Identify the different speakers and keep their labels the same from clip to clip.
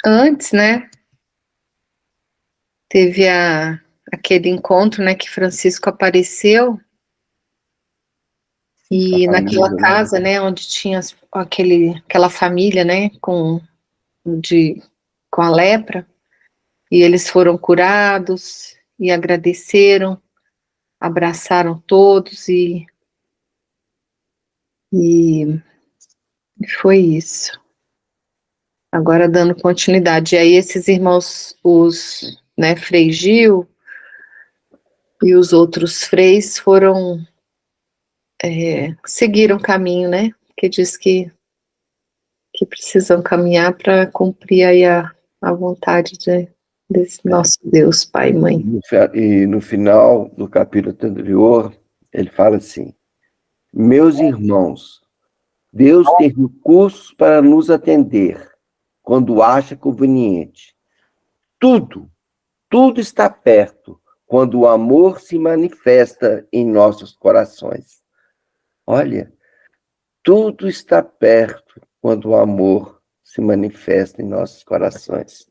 Speaker 1: Antes, né, teve aquele encontro, né, que Francisco apareceu,
Speaker 2: A
Speaker 1: e naquela
Speaker 2: família, né?
Speaker 1: casa, né, onde tinha aquela família, né, de, com a lepra, e eles foram curados e agradeceram, abraçaram todos e foi isso. Agora dando continuidade. E aí esses irmãos, né, Frei Gil e os outros freis seguiram o caminho, né? Que diz que precisam caminhar para cumprir aí a vontade desse nosso Deus, Pai e Mãe.
Speaker 2: E no final do capítulo anterior, ele fala assim: Meus irmãos, Deus tem recursos para nos atender quando acha conveniente. Tudo, tudo está perto quando o amor se manifesta em nossos corações. Olha, tudo está perto quando o amor se manifesta em nossos corações.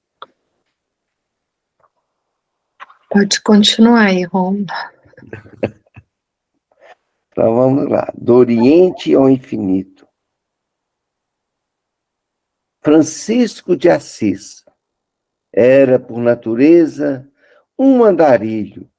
Speaker 1: Pode continuar aí, Roma.
Speaker 2: Então vamos lá. Do Oriente ao Infinito. Francisco de Assis era, por natureza, um andarilho.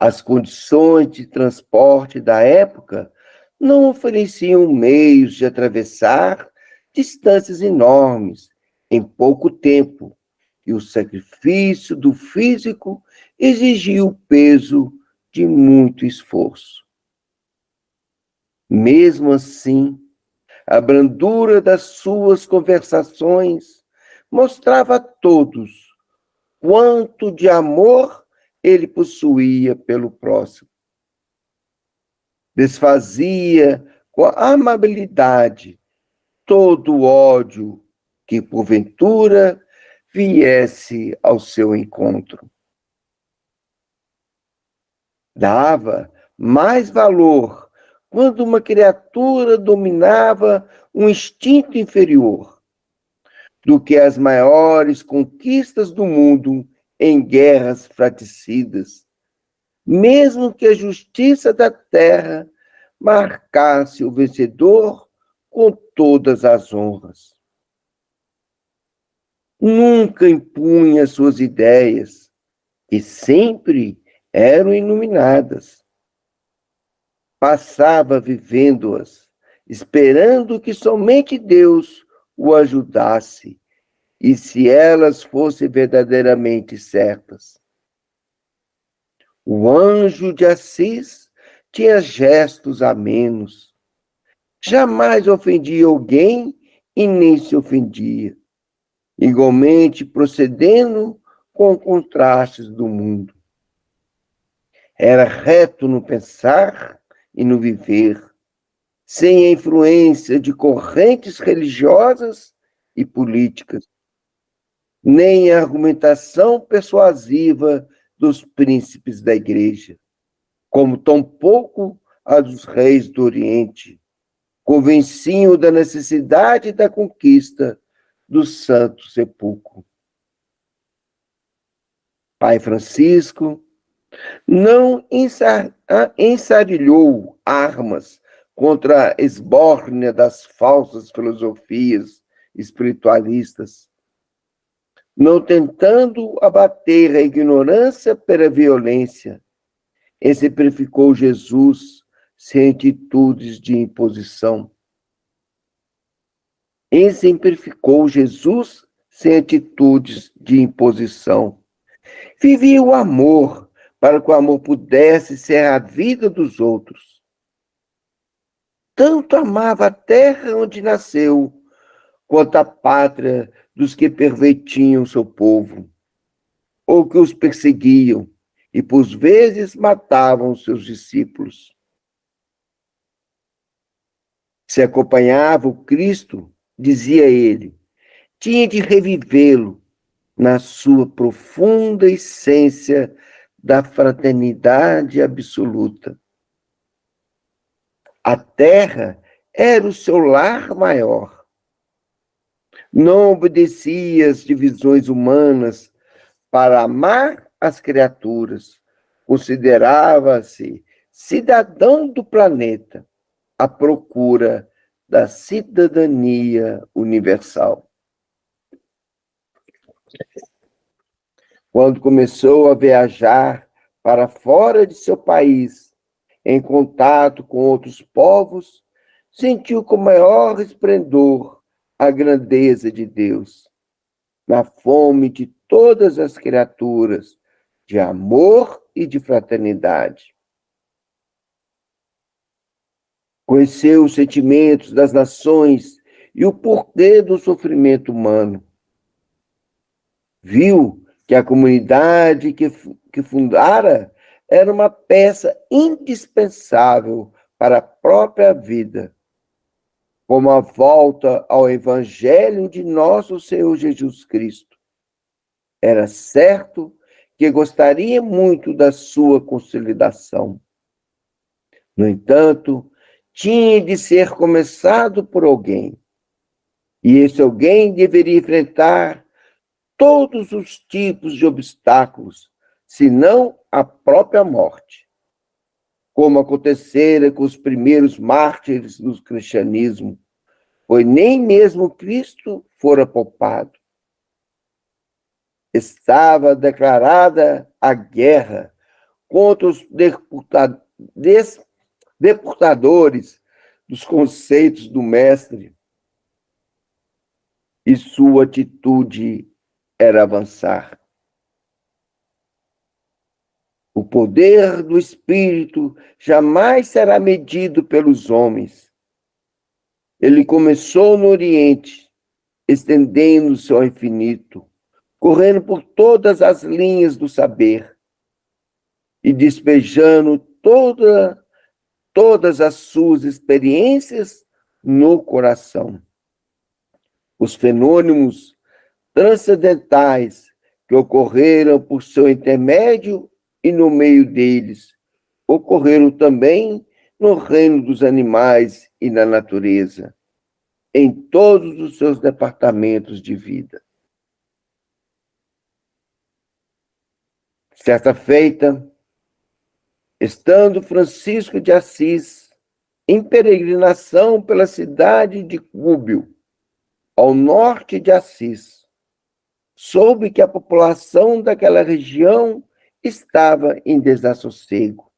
Speaker 2: As condições de transporte da época não ofereciam meios de atravessar distâncias enormes em pouco tempo, e o sacrifício do físico exigia o peso de muito esforço. Mesmo assim, a brandura das suas conversações mostrava a todos quanto de amor ele possuía pelo próximo. Desfazia com amabilidade todo o ódio que, porventura, viesse ao seu encontro. Dava mais valor quando uma criatura dominava um instinto inferior do que as maiores conquistas do mundo em guerras fratricidas, mesmo que a justiça da terra marcasse o vencedor com todas as honras. Nunca impunha suas ideias, que sempre eram iluminadas. Passava vivendo-as, esperando que somente Deus o ajudasse, e se elas fossem verdadeiramente certas. O anjo de Assis tinha gestos amenos. Jamais ofendia alguém e nem se ofendia. Igualmente procedendo com contrastes do mundo. Era reto no pensar e no viver, sem a influência de correntes religiosas e políticas, nem a argumentação persuasiva dos príncipes da igreja, como tampouco a dos reis do Oriente, convenciam da necessidade da conquista do Santo Sepulcro. Pai Francisco não ensarilhou armas contra a esbórnia das falsas filosofias espiritualistas, não tentando abater a ignorância pela violência, exemplificou Jesus sem atitudes de imposição. Exemplificou Jesus sem atitudes de imposição. Vivia o amor, para que o amor pudesse ser a vida dos outros. Tanto amava a terra onde nasceu, quanto a pátria dos que pervertiam seu povo, ou que os perseguiam, e por vezes matavam seus discípulos. Se acompanhava o Cristo, dizia ele, tinha de revivê-lo na sua profunda essência da fraternidade absoluta. A terra era o seu lar maior. Não obedecia às divisões humanas para amar as criaturas. Considerava-se cidadão do planeta à procura da cidadania universal. Quando começou a viajar para fora de seu país, em contato com outros povos, sentiu com maior esplendor a grandeza de Deus, na fome de todas as criaturas, de amor e de fraternidade. Conheceu os sentimentos das nações e o porquê do sofrimento humano. Viu que a comunidade que fundara era uma peça indispensável para a própria vida, como a volta ao Evangelho de nosso Senhor Jesus Cristo. Era certo que gostaria muito da sua consolidação. No entanto, tinha de ser começado por alguém, e esse alguém deveria enfrentar todos os tipos de obstáculos, senão a própria morte, como acontecera com os primeiros mártires do cristianismo, pois nem mesmo Cristo fora poupado. Estava declarada a guerra contra os deportadores dos conceitos do Mestre, e sua atitude era avançar. O poder do Espírito jamais será medido pelos homens. Ele começou no Oriente, estendendo-se ao infinito, correndo por todas as linhas do saber e despejando todas as suas experiências no coração. Os fenômenos transcendentais que ocorreram por seu intermédio e no meio deles, ocorreram também no reino dos animais e na natureza, em todos os seus departamentos de vida. Certa feita, estando Francisco de Assis em peregrinação pela cidade de Cúbio, ao norte de Assis, soube que a população daquela região estava em desassossego,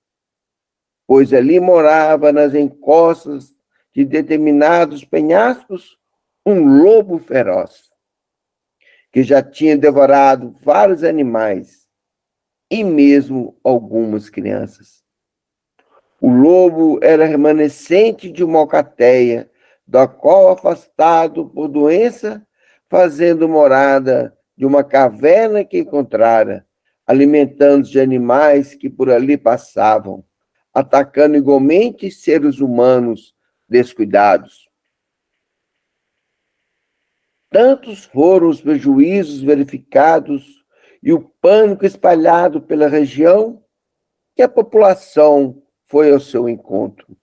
Speaker 2: pois ali morava nas encostas de determinados penhascos um lobo feroz, que já tinha devorado vários animais e mesmo algumas crianças. O lobo era remanescente de uma alcateia, da qual, afastado por doença, fazendo morada de uma caverna que encontrara, alimentando-se de animais que por ali passavam, atacando igualmente seres humanos descuidados. Tantos foram os prejuízos verificados e o pânico espalhado pela região, que a população foi ao seu encontro,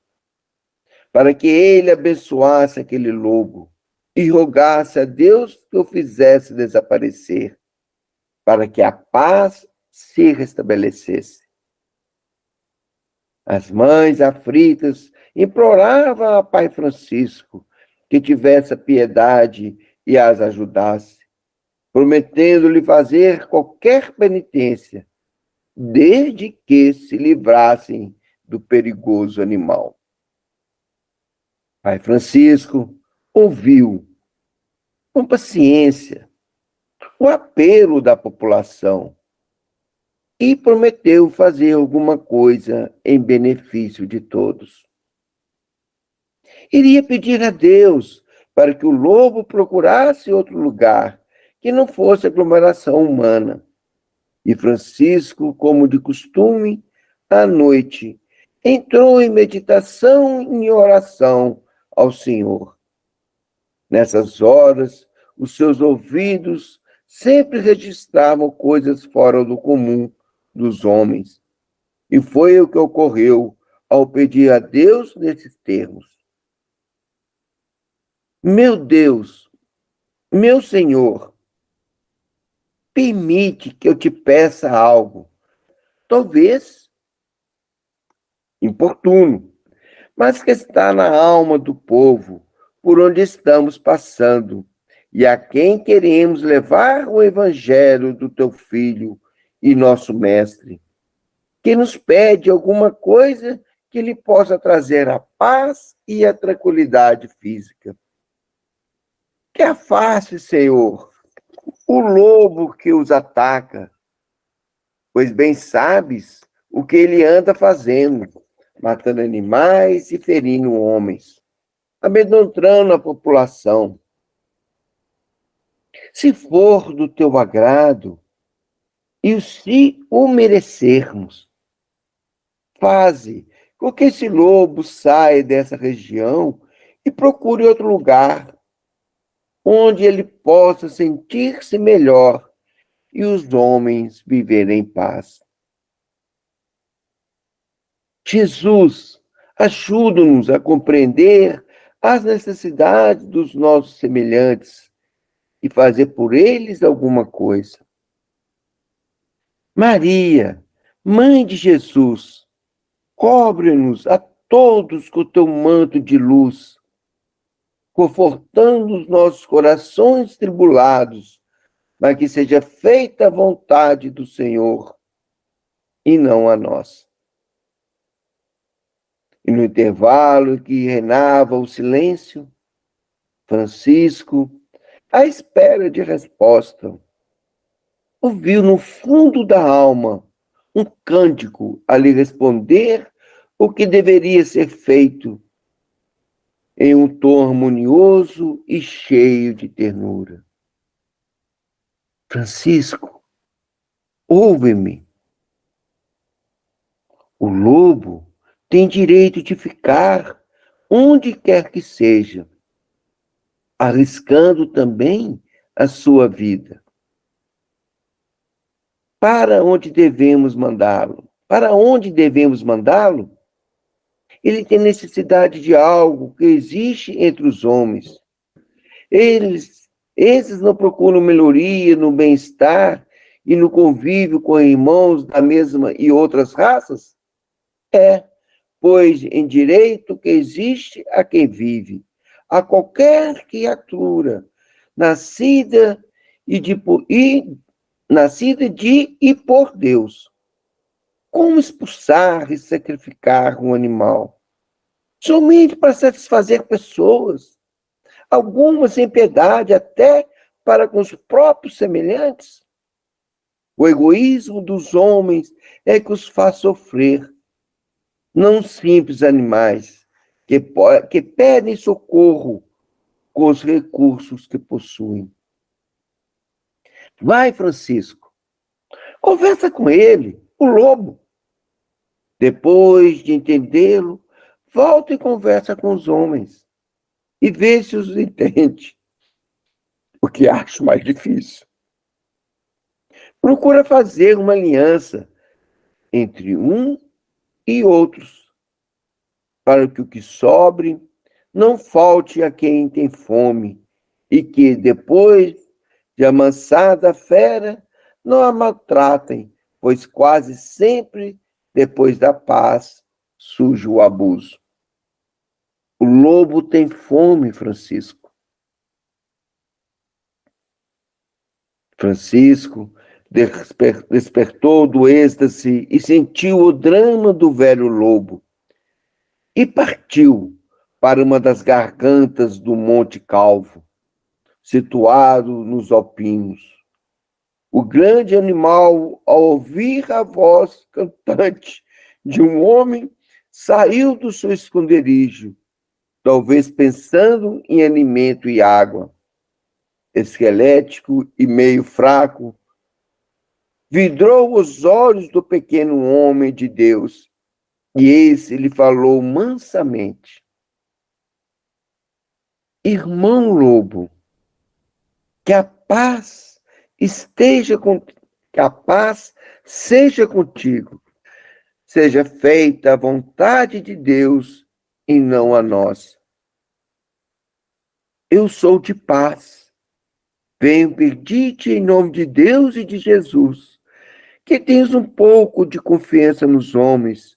Speaker 2: para que ele abençoasse aquele lobo e rogasse a Deus que o fizesse desaparecer, para que a paz se restabelecesse. As mães aflitas imploravam a Pai Francisco que tivesse a piedade e as ajudasse, prometendo-lhe fazer qualquer penitência, desde que se livrassem do perigoso animal. Pai Francisco ouviu com paciência o apelo da população e prometeu fazer alguma coisa em benefício de todos. Iria pedir a Deus para que o lobo procurasse outro lugar que não fosse aglomeração humana. E Francisco, como de costume, à noite, entrou em meditação e em oração ao Senhor. Nessas horas, os seus ouvidos sempre registravam coisas fora do comum dos homens. E foi o que ocorreu ao pedir a Deus nesses termos: Meu Deus, Meu Senhor, permite que eu te peça algo, talvez importuno, mas que está na alma do povo, por onde estamos passando, e a quem queremos levar o evangelho do teu Filho e nosso Mestre, que nos pede alguma coisa que lhe possa trazer a paz e a tranquilidade física. Que afaste, Senhor, o lobo que os ataca, pois bem sabes o que ele anda fazendo, matando animais e ferindo homens, amedrontando a população. Se for do teu agrado, e se o merecermos, faze com que esse lobo saia dessa região e procure outro lugar onde ele possa sentir-se melhor e os homens viverem em paz. Jesus, ajuda-nos a compreender as necessidades dos nossos semelhantes e fazer por eles alguma coisa. Maria, Mãe de Jesus, cobre-nos a todos com o teu manto de luz, confortando os nossos corações tribulados, para que seja feita a vontade do Senhor e não a nossa. E no intervalo que reinava o silêncio, Francisco, à espera de resposta, ouviu no fundo da alma um cântico a lhe responder o que deveria ser feito em um tom harmonioso e cheio de ternura. Francisco, ouve-me. O lobo tem direito de ficar onde quer que seja, arriscando também a sua vida. Para onde devemos mandá-lo? Para onde devemos mandá-lo? Ele tem necessidade de algo que existe entre os homens. Esses não procuram melhoria no bem-estar e no convívio com irmãos da mesma e outras raças? É, pois em direito que existe a quem vive, a qualquer criatura, nascida nascida de e por Deus. Como expulsar e sacrificar um animal? Somente para satisfazer pessoas, algumas sem piedade até para com os próprios semelhantes? O egoísmo dos homens é que os faz sofrer, não simples animais que pedem socorro com os recursos que possuem. Vai, Francisco, conversa com ele, o lobo. Depois de entendê-lo, volta e conversa com os homens e vê se os entende, o que acho mais difícil. Procura fazer uma aliança entre um e outros, para que o que sobre não falte a quem tem fome, e que, depois de amansada a fera, não a maltratem, pois quase sempre, depois da paz, surge o abuso. O lobo tem fome, Francisco. Francisco despertou do êxtase e sentiu o drama do velho lobo, e partiu para uma das gargantas do Monte Calvo, situado nos Alpinos. O grande animal, ao ouvir a voz cantante de um homem, saiu do seu esconderijo, talvez pensando em alimento e água. Esquelético e meio fraco, vidrou os olhos do pequeno homem de Deus, e esse lhe falou mansamente: Irmão lobo, que a paz que a paz seja contigo. Seja feita a vontade de Deus e não a nossa. Eu sou de paz, Venho pedir-te em nome de Deus e de Jesus, que tenhas um pouco de confiança nos homens,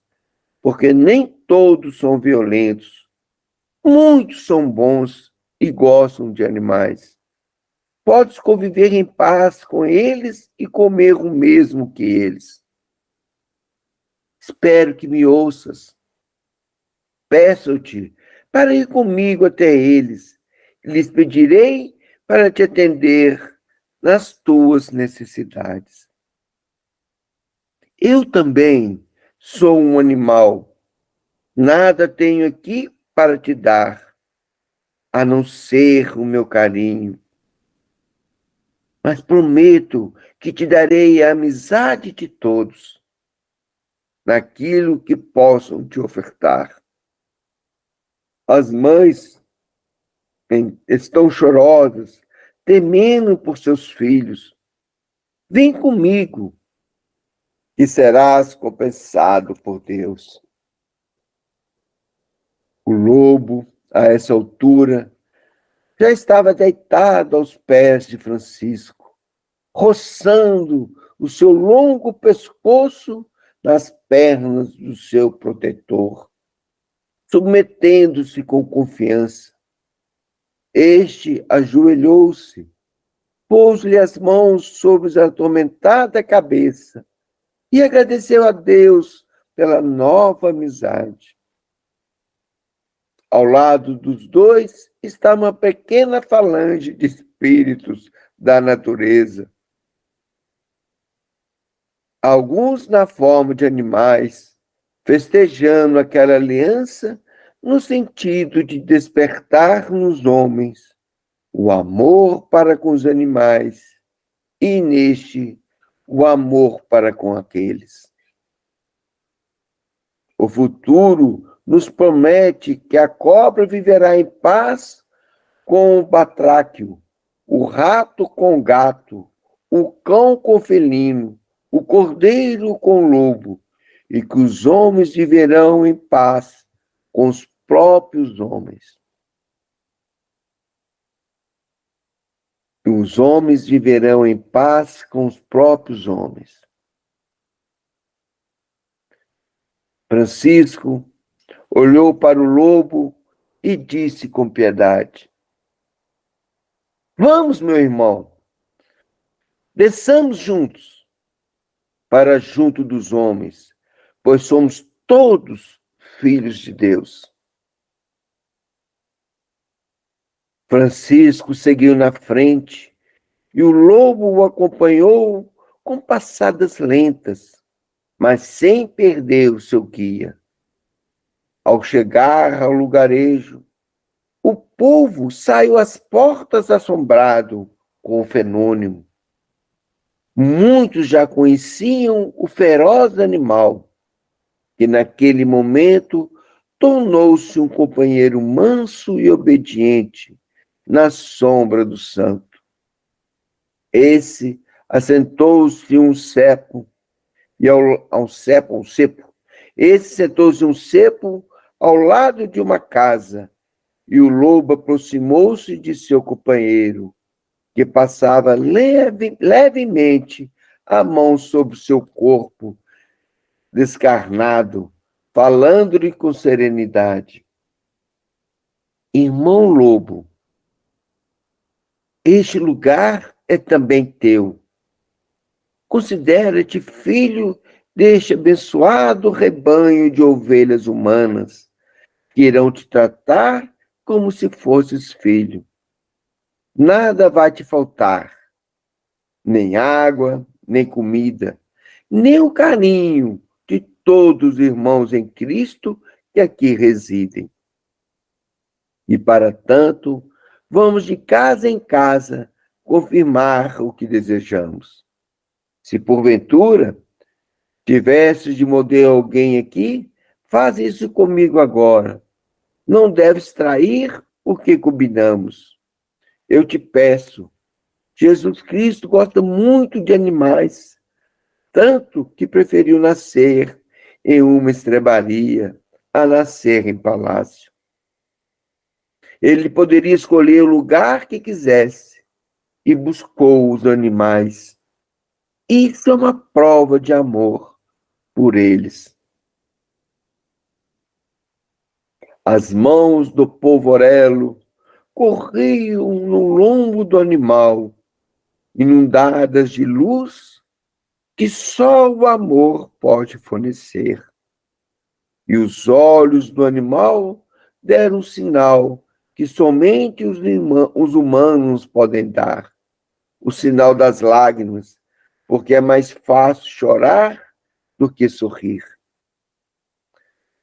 Speaker 2: porque nem todos são violentos. Muitos são bons e gostam de animais. Podes conviver em paz com eles e comer o mesmo que eles. Espero que me ouças. Peço-te para ir comigo até eles. Lhes pedirei para te atender nas tuas necessidades. Eu também sou um animal. Nada tenho aqui para te dar, a não ser o meu carinho. Mas prometo que te darei a amizade de todos, naquilo que possam te ofertar. As mães estão chorosas, temendo por seus filhos. Vem comigo, e serás compensado por Deus. O lobo, a essa altura, já estava deitado aos pés de Francisco, roçando o seu longo pescoço nas pernas do seu protetor, submetendo-se com confiança. Este ajoelhou-se, pôs-lhe as mãos sobre a atormentada cabeça e agradeceu a Deus pela nova amizade. Ao lado dos dois está uma pequena falange de espíritos da natureza. Alguns na forma de animais, festejando aquela aliança no sentido de despertar nos homens o amor para com os animais e, neste, o amor para com aqueles. O futuro nos promete que a cobra viverá em paz com o batráquio, o rato com o gato, o cão com o felino, o cordeiro com o lobo, e que os homens viverão em paz com os próprios homens. Os homens viverão em paz com os próprios homens. Francisco olhou para o lobo e disse com piedade: Vamos, meu irmão, desçamos juntos para junto dos homens, pois somos todos filhos de Deus. Francisco seguiu na frente e o lobo o acompanhou com passadas lentas, mas sem perder o seu guia. Ao chegar ao lugarejo, o povo saiu às portas assombrado com o fenômeno. Muitos já conheciam o feroz animal, que naquele momento tornou-se um companheiro manso e obediente na sombra do santo. Esse assentou-se em um cepo, Esse sentou-se em um cepo ao lado de uma casa, e o lobo aproximou-se de seu companheiro, que passava levemente a mão sobre o seu corpo descarnado, falando-lhe com serenidade: Irmão lobo, este lugar é também teu. Considera-te filho deste abençoado rebanho de ovelhas humanas, que irão te tratar como se fosses filho. Nada vai te faltar, nem água, nem comida, nem o carinho de todos os irmãos em Cristo que aqui residem. E, para tanto, vamos de casa em casa confirmar o que desejamos. Se porventura tivesses de morder alguém aqui, faz isso comigo agora. Não deves trair o que combinamos. Eu te peço, Jesus Cristo gosta muito de animais, tanto que preferiu nascer em uma estrebaria a nascer em palácio. Ele poderia escolher o lugar que quisesse, e buscou os animais. Isso é uma prova de amor por eles. As mãos do polvorelo corriam no lombo do animal, inundadas de luz que só o amor pode fornecer. E os olhos do animal deram um sinal que somente os humanos podem dar, o sinal das lágrimas, porque é mais fácil chorar do que sorrir.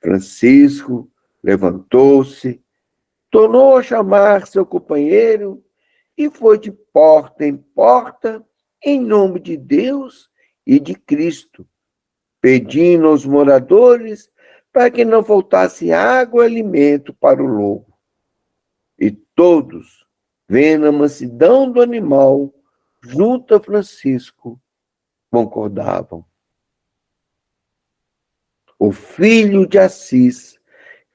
Speaker 2: Francisco levantou-se, tornou a chamar seu companheiro e foi de porta em porta, em nome de Deus e de Cristo, pedindo aos moradores para que não faltasse água e alimento para o lobo. E todos, vendo a mansidão do animal, junto a Francisco, concordavam. O filho de Assis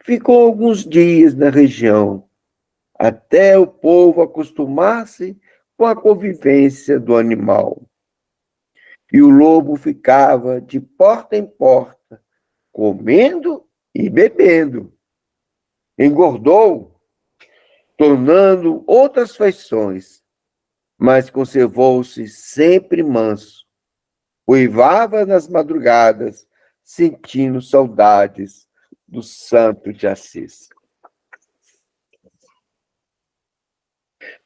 Speaker 2: ficou alguns dias na região, até o povo acostumar-se com a convivência do animal. E o lobo ficava de porta em porta, comendo e bebendo. Engordou, tornando outras feições, mas conservou-se sempre manso. Uivava nas madrugadas, sentindo saudades do santo de Assis.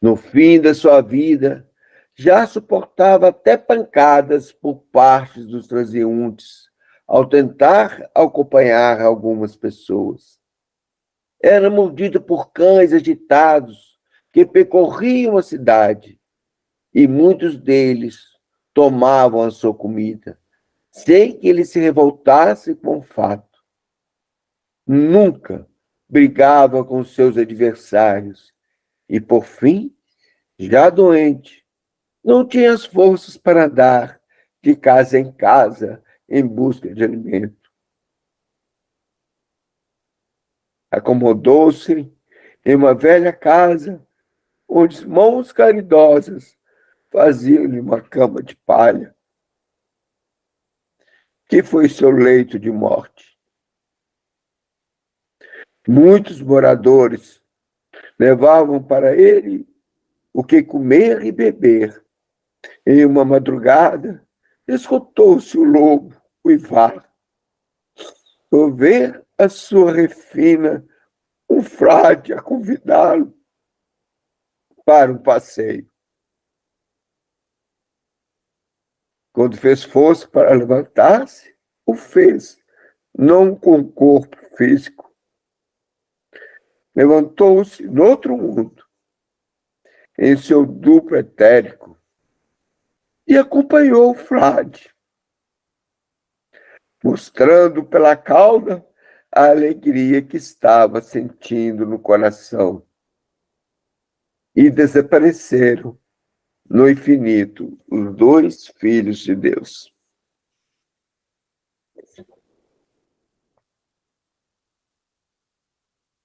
Speaker 2: No fim da sua vida, já suportava até pancadas por parte dos transeuntes, ao tentar acompanhar algumas pessoas. Era mordido por cães agitados que percorriam a cidade, e muitos deles tomavam a sua comida, sem que ele se revoltasse com o fato. Nunca brigava com seus adversários, e, por fim, já doente, não tinha as forças para andar de casa em casa em busca de alimento. Acomodou-se em uma velha casa, onde mãos caridosas faziam-lhe uma cama de palha, que foi seu leito de morte. Muitos moradores levavam para ele o que comer e beber. Em uma madrugada, escutou-se o lobo uivar. Ao ver a sua refina, um frade a convidá-lo para um passeio. Quando fez força para levantar-se, o fez, não com o corpo físico. Levantou-se no outro mundo, em seu duplo etérico, e acompanhou o frade, mostrando pela cauda a alegria que estava sentindo no coração. E desapareceram no infinito os dois filhos de Deus.